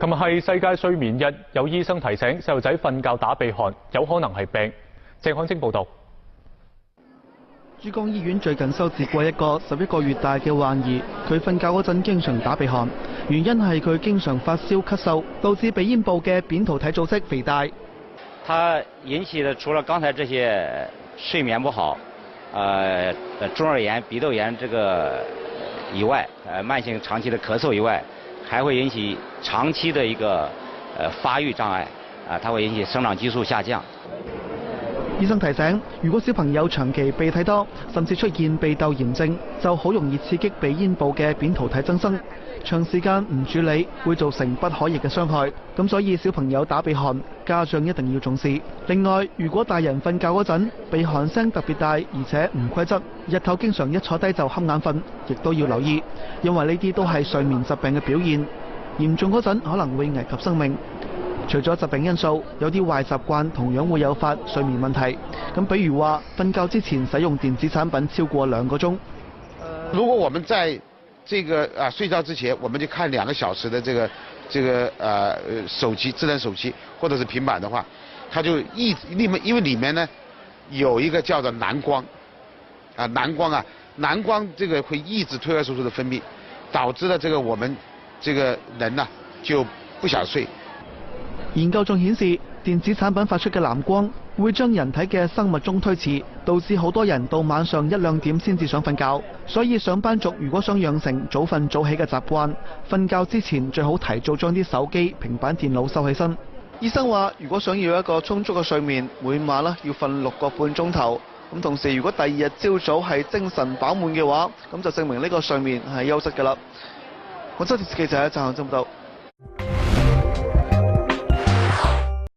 琴日係世界睡眠日，有醫生提醒細路仔瞓覺打鼻鼾有可能係病。鄭漢晶報導。珠江醫院最近收治過一個11個月大嘅患兒，佢瞓覺嗰陣經常打鼻鼾，原因係佢經常發燒咳嗽，導致鼻咽部嘅扁桃體組織肥大。它引起的除了剛才這些睡眠不好，中耳炎、鼻竇炎這個以外，慢性長期的咳嗽以外，還會引起長期的一個發育障礙，它會引起生長激素下降。醫生提醒，如果小朋友長期鼻涕多，甚至出現鼻竇炎症，就好容易刺激鼻咽部嘅扁桃體增生，長時間唔處理會造成不可逆嘅傷害。咁所以小朋友打鼻鼾，家長一定要重視。另外，如果大人瞓覺嗰陣鼻鼾聲特別大，而且唔規則，日頭經常一坐低就瞌眼瞓，亦都要留意，因為呢啲都係睡眠疾病嘅表現，嚴重嗰陣可能會危及生命。除咗疾病因素，有啲壞習慣同樣會誘發睡眠問題。咁比如話，瞓覺之前使用電子產品超過2個鐘。如果我們在這個睡覺之前，我們就看2個小時的這個手機、智能手機或者是平板的話，它就因為裡面呢有一個叫做藍光，藍光這個會抑制褪黑素的分泌，導致了這個我們這個人呢就不想睡。研究仲顯示，電子產品發出嘅藍光會將人體嘅生物鐘推遲，導致好多人到晚上1、2點先至想瞓覺。所以上班族如果想養成早瞓早起嘅習慣，瞓覺之前最好提早將啲手機、平板電腦收起身。醫生話，如果想要一個充足嘅睡眠，每晚要瞓6個半鐘頭。咁同時，如果第二日朝早係精神飽滿嘅話，咁就證明呢個睡眠係優質㗎啦。廣州電視記者鄭漢晶報道。